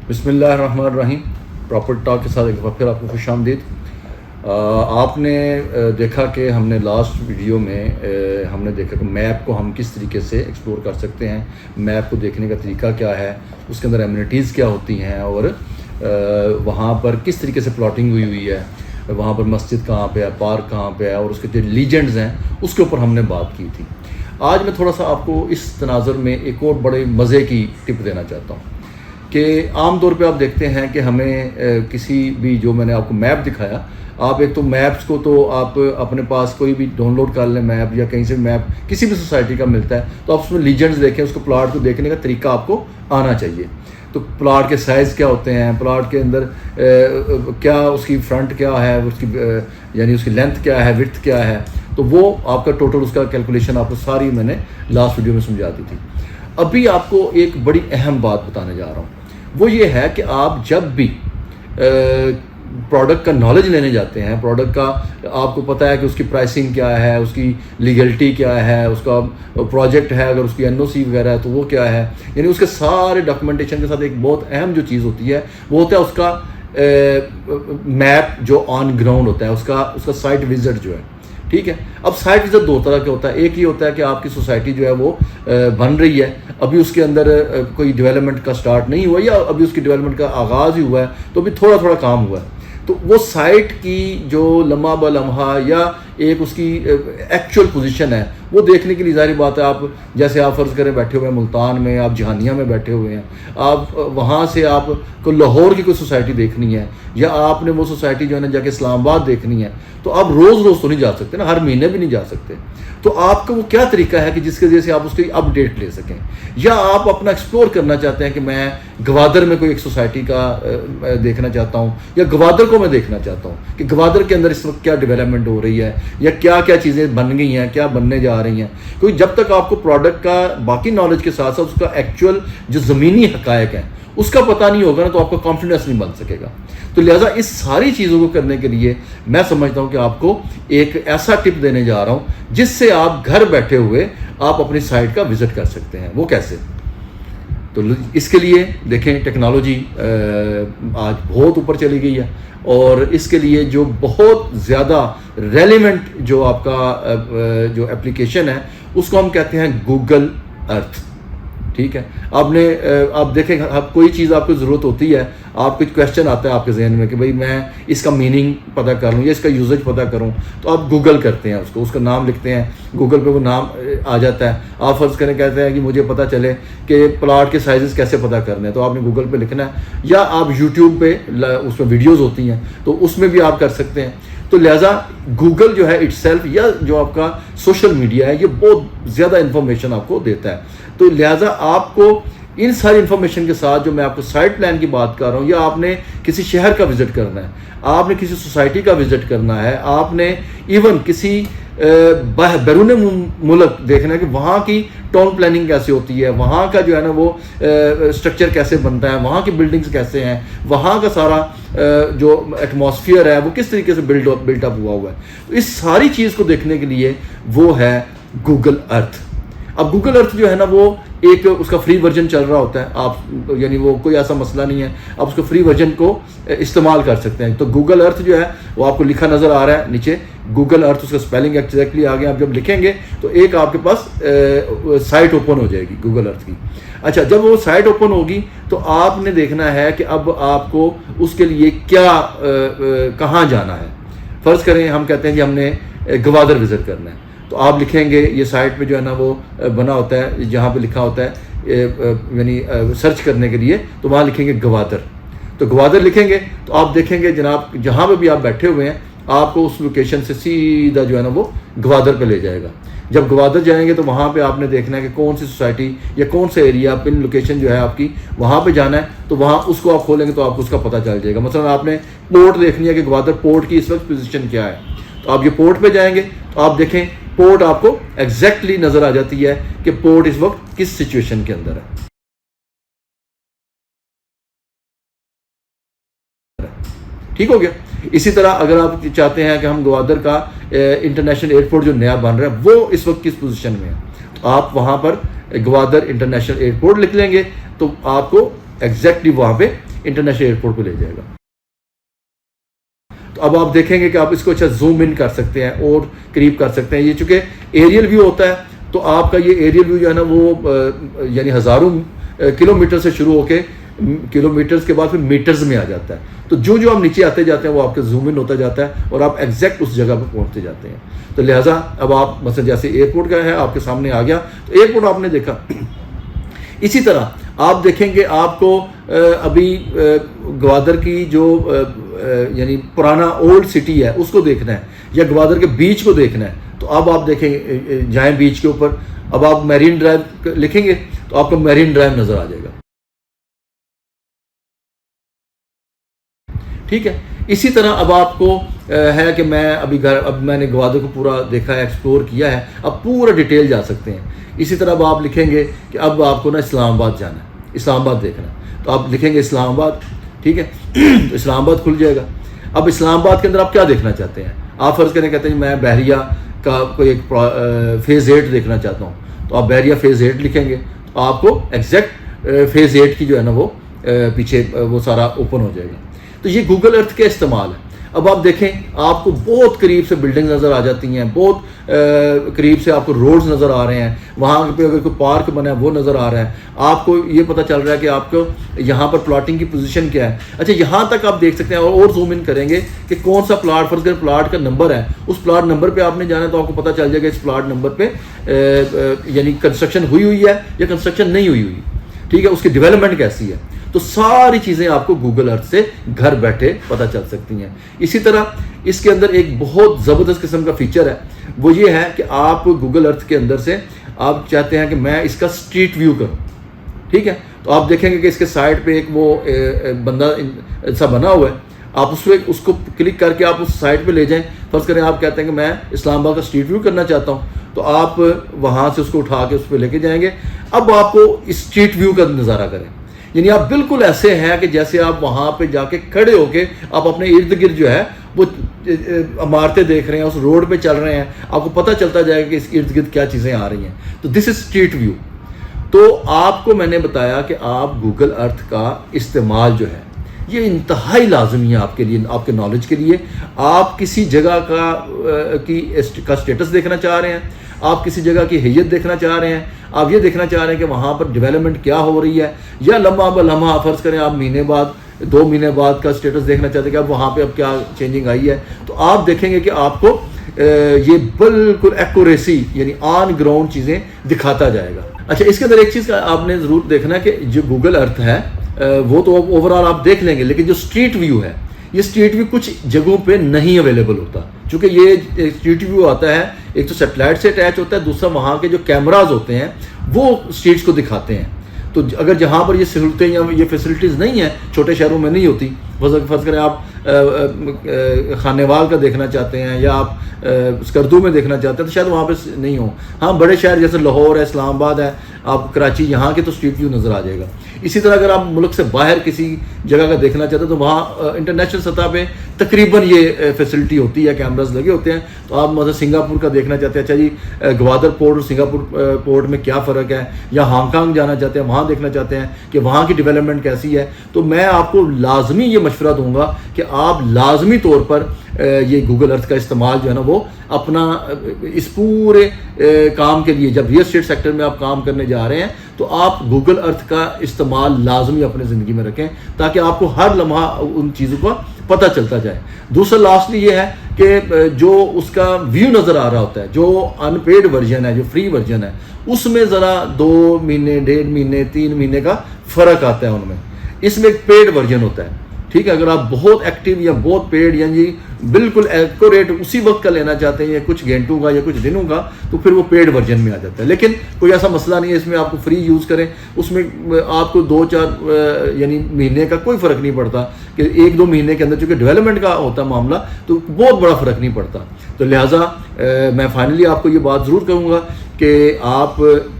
بسم اللہ الرحمن الرحیم. پراپرٹی ٹاک کے ساتھ ایک بار پھر آپ کو خوش آمدید. آپ نے دیکھا کہ ہم نے لاسٹ ویڈیو میں ہم نے دیکھا کہ میپ کو ہم کس طریقے سے ایکسپلور کر سکتے ہیں، میپ کو دیکھنے کا طریقہ کیا ہے، اس کے اندر ایمینٹیز کیا ہوتی ہیں، اور وہاں پر کس طریقے سے پلاٹنگ ہوئی ہے، وہاں پر مسجد کہاں پہ ہے، پارک کہاں پہ ہے، اور اس کے جو لیجنڈز ہیں اس کے اوپر ہم نے بات کی تھی. آج میں تھوڑا سا آپ کو اس تناظر میں ایک اور بڑے مزے کی ٹپ دینا چاہتا ہوں کہ عام طور پہ آپ دیکھتے ہیں کہ ہمیں کسی بھی، جو میں نے آپ کو میپ دکھایا، آپ ایک تو میپس کو تو آپ اپنے پاس کوئی بھی ڈاؤن لوڈ کر لیں میپ، یا کہیں سے میپ کسی بھی سوسائٹی کا ملتا ہے تو آپ اس میں لیجنڈز دیکھیں، اس کو پلاٹ کو دیکھنے کا طریقہ آپ کو آنا چاہیے. تو پلاٹ کے سائز کیا ہوتے ہیں، پلاٹ کے اندر کیا اس کی فرنٹ کیا ہے، اس کی یعنی اس کی لینتھ کیا ہے، وڈتھ کیا ہے، تو وہ آپ کا ٹوٹل اس کا کیلکولیشن آپ کو ساری میں نے لاسٹ ویڈیو میں سمجھا دی تھی. ابھی آپ کو ایک بڑی اہم بات بتانے جا رہا ہوں، وہ یہ ہے کہ آپ جب بھی پروڈکٹ کا نالج لینے جاتے ہیں، پروڈکٹ کا آپ کو پتہ ہے کہ اس کی پرائسنگ کیا ہے، اس کی لیگلٹی کیا ہے، اس کا پروجیکٹ ہے اگر اس کی این او سی وغیرہ ہے تو وہ کیا ہے، یعنی اس کے سارے ڈاکومنٹیشن کے ساتھ ایک بہت اہم جو چیز ہوتی ہے وہ ہوتا ہے اس کا میپ جو آن گراؤنڈ ہوتا ہے، اس کا سائٹ وزٹ جو ہے. ٹھیک ہے، اب سائٹ وزٹ دو طرح کا ہوتا ہے. ایک یہ ہوتا ہے کہ آپ کی سوسائٹی جو ہے وہ بن رہی ہے، ابھی اس کے اندر کوئی ڈیولپمنٹ کا سٹارٹ نہیں ہوا، یا ابھی اس کی ڈیولپمنٹ کا آغاز ہی ہوا ہے تو ابھی تھوڑا تھوڑا کام ہوا ہے. تو وہ سائٹ کی جو لمحہ بلمحہ یا ایک اس کی ایکچوئل پوزیشن ہے وہ دیکھنے کے لیے ظاہری بات ہے، آپ جیسے آپ فرض کریں بیٹھے ہوئے ہیں ملتان میں، آپ جہانیہ میں بیٹھے ہوئے ہیں، آپ وہاں سے آپ کو لاہور کی کوئی سوسائٹی دیکھنی ہے، یا آپ نے وہ سوسائٹی جو ہے نا جا کے اسلام آباد دیکھنی ہے، تو آپ روز روز تو نہیں جا سکتے نا، ہر مہینے بھی نہیں جا سکتے. تو آپ کا وہ کیا طریقہ ہے کہ جس کے ذریعے سے آپ اس کی اپ ڈیٹ لے سکیں، یا آپ اپنا ایکسپلور کرنا چاہتے ہیں کہ میں گوادر میں کوئی ایک سوسائٹی کا دیکھنا چاہتا ہوں، یا گوادر کو میں دیکھنا چاہتا ہوں کہ گوادر کے اندر اس وقت کیا ڈیولپمنٹ ہو رہی ہے، یا کیا کیا چیزیں بن گئی ہیں، کیا بننے جا رہی ہیں. کوئی جب تک آپ کو پروڈکٹ کا باقی نالج کے ساتھ ساتھ اس کا ایکچوئل جو زمینی حقائق ہیں اس کا پتہ نہیں ہوگا نا، تو آپ کا کانفیڈنس نہیں بن سکے گا. تو لہٰذا اس ساری چیزوں کو کرنے کے لیے میں سمجھتا ہوں کہ آپ کو ایک ایسا ٹپ دینے جا رہا ہوں جس سے آپ گھر بیٹھے ہوئے آپ اپنی سائٹ کا وزٹ کر سکتے ہیں. وہ کیسے؟ تو اس کے لیے دیکھیں ٹیکنالوجی آج بہت اوپر چلی گئی ہے، اور اس کے لیے جو بہت زیادہ ریلیونٹ جو آپ کا جو اپلیکیشن ہے اس کو ہم کہتے ہیں گوگل ارتھ. ٹھیک ہے، آپ دیکھیں کوئی چیز آپ کو ضرورت ہوتی ہے، آپ کچھ کویشچن آتا ہے آپ کے ذہن میں کہ بھئی میں اس کا میننگ پتہ کر لوں یا اس کا یوزیج پتہ کروں، تو آپ گوگل کرتے ہیں، اس کا نام لکھتے ہیں، گوگل پہ وہ نام آ جاتا ہے. آپ فرض کریں کہتے ہیں کہ مجھے پتہ چلے کہ پلاٹ کے سائزز کیسے پتہ کرنے ہیں، تو آپ نے گوگل پہ لکھنا ہے، یا آپ یوٹیوب پہ اس میں ویڈیوز ہوتی ہیں تو اس میں بھی آپ کر سکتے ہیں. تو لہٰذا گوگل جو ہے اٹ سیلف، یا جو آپ کا سوشل میڈیا ہے، یہ بہت زیادہ انفارمیشن آپ کو دیتا ہے. تو لہٰذا آپ کو ان ساری انفارمیشن کے ساتھ جو میں آپ کو سائٹ پلان کی بات کر رہا ہوں، یا آپ نے کسی شہر کا وزٹ کرنا ہے، آپ نے کسی سوسائٹی کا وزٹ کرنا ہے، آپ نے ایون کسی بیرون ملک دیکھنا ہے کہ وہاں کی ٹاؤن پلاننگ کیسے ہوتی ہے، وہاں کا جو ہے نا وہ اسٹرکچر کیسے بنتا ہے، وہاں کی بلڈنگز کیسے ہیں، وہاں کا سارا جو ایٹماسفیئر ہے وہ کس طریقے سے بلڈ اپ ہوا ہے. تو اس ساری چیز کو دیکھنے کے لیے وہ ہے گوگل ارتھ. اب گوگل ارتھ جو ہے نا وہ ایک اس کا فری ورژن چل رہا ہوتا ہے، آپ یعنی وہ کوئی ایسا مسئلہ نہیں ہے، آپ اس کو فری ورژن کو استعمال کر سکتے ہیں. تو گوگل ارتھ جو ہے وہ آپ کو لکھا نظر آ رہا ہے نیچے، گوگل ارتھ، اس کا اسپیلنگ ایگزیکٹلی آ گیا. آپ جب لکھیں گے تو ایک آپ کے پاس سائٹ اوپن ہو جائے گی گوگل ارتھ کی. اچھا، جب وہ سائٹ اوپن ہوگی تو آپ نے دیکھنا ہے کہ اب آپ کو اس کے لیے کیا کہاں جانا ہے. فرض کریں ہم کہتے ہیں کہ ہم نے گوادر وزٹ کرنا ہے، تو آپ لکھیں گے، یہ سائٹ پہ جو ہے نا وہ بنا ہوتا ہے جہاں پہ لکھا ہوتا ہے یعنی سرچ کرنے کے لیے، تو وہاں لکھیں گے گوادر. تو گوادر لکھیں گے تو آپ دیکھیں گے جناب جہاں پہ بھی آپ بیٹھے ہوئے ہیں آپ کو اس لوکیشن سے سیدھا جو ہے نا وہ گوادر پہ لے جائے گا. جب گوادر جائیں گے تو وہاں پہ آپ نے دیکھنا ہے کہ کون سی سوسائٹی یا کون سے ایریا پن لوکیشن جو ہے آپ کی وہاں پہ جانا ہے. تو وہاں اس کو آپ کھولیں گے تو آپ کو اس کا پتہ چل جائے گا. مثلا آپ نے پورٹ دیکھنی ہے کہ گوادر پورٹ کی اس وقت پوزیشن کیا ہے، تو آپ یہ پورٹ پہ جائیں گے تو آپ دیکھیں پورٹ آپ کو ایگزیکٹلی نظر آ جاتی ہے کہ پورٹ اس وقت کس سچویشن کے اندر ہے. ٹھیک ہو گیا. اسی طرح اگر آپ چاہتے ہیں کہ ہم گوادر کا انٹرنیشنل ایئرپورٹ جو نیا بن رہا ہے وہ اس وقت کس پوزیشن میں ہے، تو آپ وہاں پر گوادر انٹرنیشنل ایئرپورٹ لکھ لیں گے تو آپ کو ایگزیکٹلی وہاں پہ انٹرنیشنل ایئرپورٹ پہ لے جائے گا. تو اب آپ دیکھیں گے کہ آپ اس کو اچھا زوم ان کر سکتے ہیں اور قریب کر سکتے ہیں. یہ چونکہ ایریل ویو ہوتا ہے تو آپ کا یہ ایریل ویو جو ہے نا وہ یعنی ہزاروں کلومیٹر سے شروع ہو کے کلومیٹرز کے بعد پھر میٹرز میں آ جاتا ہے. تو جو آپ نیچے آتے جاتے ہیں وہ آپ کے زوم ان ہوتا جاتا ہے اور آپ ایگزیکٹ اس جگہ پہ پہنچتے جاتے ہیں. تو لہٰذا اب آپ مثلا جیسے ایئرپورٹ کا ہے آپ کے سامنے آ گیا تو ایئرپورٹ آپ نے دیکھا. اسی طرح آپ دیکھیں گے آپ کو ابھی گوادر کی جو یعنی پرانا اولڈ سٹی ہے اس کو دیکھنا ہے یا گوادر کے بیچ کو دیکھنا ہے. تو اب آپ دیکھیں جائیں بیچ کے اوپر, اب آپ میرین ڈرائیو لکھیں گے تو آپ کو میرین ڈرائیو نظر آ جائے گا. ٹھیک ہے. اسی طرح اب آپ کو ہے کہ میں اب میں نے گوادر کو پورا دیکھا ہے, ایکسپلور کیا ہے, اب پورا ڈیٹیل جا سکتے ہیں. اسی طرح اب آپ لکھیں گے کہ اب آپ کو نا اسلام آباد جانا ہے, اسلام آباد دیکھنا ہے, تو آپ لکھیں گے اسلام آباد. ٹھیک ہے, تو اسلام آباد کھل جائے گا. اب اسلام آباد کے اندر آپ کیا دیکھنا چاہتے ہیں؟ آپ فرض کریں کہتے ہیں میں بحریہ کا کوئی ایک فیز 8 دیکھنا چاہتا ہوں, تو آپ بحریہ فیز 8 لکھیں گے تو آپ کو ایگزیکٹ فیز 8 کی جو ہے نا وہ پیچھے وہ سارا اوپن ہو جائے گا. تو یہ گوگل ارتھ کے استعمال ہے. اب آپ دیکھیں آپ کو بہت قریب سے بلڈنگ نظر آ جاتی ہیں, بہت قریب سے آپ کو روڈز نظر آ رہے ہیں, وہاں پہ اگر کوئی پارک بنا ہے وہ نظر آ رہا ہے, آپ کو یہ پتہ چل رہا ہے کہ آپ کو یہاں پر پلاٹنگ کی پوزیشن کیا ہے. اچھا یہاں تک آپ دیکھ سکتے ہیں اور زوم ان کریں گے کہ کون سا پلاٹ, فرض کریں پلاٹ کا نمبر ہے, اس پلاٹ نمبر پہ آپ نے جانا ہے تو آپ کو پتہ چل جائے گا اس پلاٹ نمبر پہ یعنی کنسٹرکشن ہوئی ہے یا کنسٹرکشن نہیں ہوئی. ٹھیک ہے, اس کی ڈیولپمنٹ کیسی ہے. تو ساری چیزیں آپ کو گوگل ارتھ سے گھر بیٹھے پتہ چل سکتی ہیں. اسی طرح اس کے اندر ایک بہت زبردست قسم کا فیچر ہے, وہ یہ ہے کہ آپ گوگل ارتھ کے اندر سے آپ چاہتے ہیں کہ میں اس کا اسٹریٹ ویو کروں. ٹھیک ہے, تو آپ دیکھیں گے کہ اس کے سائڈ پہ ایک وہ بندہ سا بنا ہوا ہے, آپ اس کو کلک کر کے آپ اس سائٹ پہ لے جائیں. فرض کریں آپ کہتے ہیں کہ میں اسلام آباد کا اسٹریٹ ویو کرنا چاہتا ہوں, تو آپ وہاں سے اس کو اٹھا کے اس پہ لے کے جائیں گے. اب آپ کو اسٹریٹ ویو کا نظارہ کریں, یعنی آپ بالکل ایسے ہیں کہ جیسے آپ وہاں پہ جا کے کھڑے ہو کے آپ اپنے ارد گرد جو ہے وہ عمارتیں دیکھ رہے ہیں, اس روڈ پہ چل رہے ہیں, آپ کو پتہ چلتا جائے گا کہ اس ارد گرد کیا چیزیں آ رہی ہیں. تو دس از اسٹریٹ ویو. تو آپ کو میں نے بتایا کہ آپ گوگل ارتھ کا استعمال جو ہے یہ انتہائی لازمی ہے آپ کے لیے, آپ کے نالج کے لیے. آپ کسی جگہ کا اسٹیٹس دیکھنا چاہ رہے ہیں, آپ کسی جگہ کی حیت دیکھنا چاہ رہے ہیں, آپ یہ دیکھنا چاہ رہے ہیں کہ وہاں پر ڈیولپمنٹ کیا ہو رہی ہے, یا لمحہ بلمحہ فرض کریں آپ مہینے بعد 2 مہینے بعد کا اسٹیٹس دیکھنا چاہتے ہیں کہ اب وہاں پہ اب کیا چینجنگ آئی ہے, تو آپ دیکھیں گے کہ آپ کو یہ بالکل ایکوریسی یعنی آن گراؤنڈ چیزیں دکھاتا جائے گا. اچھا اس کے اندر ایک چیز کا آپ نے ضرور دیکھنا ہے کہ جو گوگل ارتھ ہے وہ تو اوور آل آپ دیکھ لیں گے, لیکن جو اسٹریٹ ویو ہے یہ اسٹریٹ ویو کچھ جگہوں پہ نہیں اویلیبل ہوتا, چونکہ یہ اسٹریٹ ویو آتا ہے ایک تو سیٹلائٹ سے اٹیچ ہوتا ہے, دوسرا وہاں کے جو کیمراز ہوتے ہیں وہ اسٹریٹس کو دکھاتے ہیں. تو اگر جہاں پر یہ سہولتیں یا یہ فیسلٹیز نہیں ہیں, چھوٹے شہروں میں نہیں ہوتی, فرض کریں آپ خانیوال کا دیکھنا چاہتے ہیں یا آپ اسکردو میں دیکھنا چاہتے ہیں تو شاید وہاں پہ نہیں ہو. ہاں بڑے شہر جیسے لاہور ہے, اسلام آباد ہے, آپ کراچی, یہاں کے تو اسٹریٹ ویو نظر آ جائے گا. اسی طرح اگر آپ ملک سے باہر کسی جگہ کا دیکھنا چاہتے ہیں تو وہاں انٹرنیشنل سطح پہ تقریباً یہ فیسلٹی ہوتی ہے, کیمراز لگے ہوتے ہیں. تو آپ مثلا سنگاپور کا دیکھنا چاہتے ہیں, اچھا جی گوادر پورٹ اور سنگاپور پورٹ میں کیا فرق ہے, یا ہانگ کانگ جانا چاہتے ہیں, وہاں دیکھنا چاہتے ہیں کہ وہاں کی ڈیولپمنٹ کیسی ہے, تو میں آپ کو لازمی یہ مشورہ دوں گا کہ آپ لازمی طور پر یہ گوگل ارتھ کا استعمال جو ہے نا وہ اپنا اس پورے کام کے لیے, جب ریئل اسٹیٹ سیکٹر میں آپ کام کرنے جا رہے ہیں تو آپ گوگل ارتھ کا استعمال لازمی اپنے زندگی میں رکھیں تاکہ آپ کو ہر لمحہ ان چیزوں کا پتہ چلتا جائے. دوسرا لاسٹلی یہ ہے کہ جو اس کا ویو نظر آ رہا ہوتا ہے, جو ان پیڈ ورژن ہے, جو فری ورژن ہے, اس میں ذرا 2 مہینے 1.5 مہینے 3 مہینے کا فرق آتا ہے ان میں. اس میں ایک پیڈ ورژن ہوتا ہے. ٹھیک ہے, اگر آپ بہت ایکٹیو یا بہت پیڈ یعنی بالکل ایکوریٹ اسی وقت کا لینا چاہتے ہیں یا کچھ گھنٹوں کا یا کچھ دنوں کا, تو پھر وہ پیڈ ورژن میں آ جاتا ہے. لیکن کوئی ایسا مسئلہ نہیں ہے, اس میں آپ کو فری یوز کریں, اس میں آپ کو 2-4 یعنی مہینے کا کوئی فرق نہیں پڑتا کہ 1-2 مہینے کے اندر, چونکہ ڈیولپمنٹ کا ہوتا ہے معاملہ تو بہت بڑا فرق نہیں پڑتا. تو لہٰذا میں فائنلی آپ کو یہ بات ضرور کہوں گا کہ آپ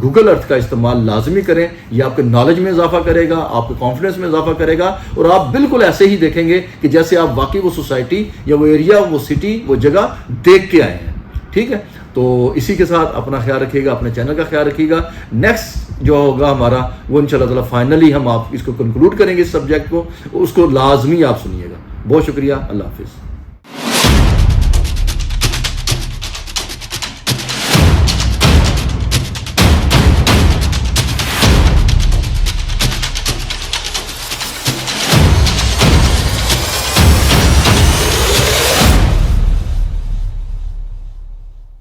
گوگل ارتھ کا استعمال لازمی کریں. یہ آپ کے نالج میں اضافہ کرے گا, آپ کے کانفیڈنس میں اضافہ کرے گا, اور آپ بالکل ایسے ہی دیکھیں گے کہ جیسے آپ واقعی وہ سوسائٹی یا وہ ایریا, وہ سٹی, وہ جگہ دیکھ کے آئے ہیں. ٹھیک ہے, تو اسی کے ساتھ اپنا خیال رکھیے گا, اپنے چینل کا خیال رکھیے گا. نیکسٹ جو ہوگا ہمارا وہ انشاءاللہ تعالیٰ فائنلی ہم آپ اس کو کنکلوڈ کریں گے اس سبجیکٹ کو, اس کو لازمی آپ سنیے گا. بہت شکریہ, اللہ حافظ.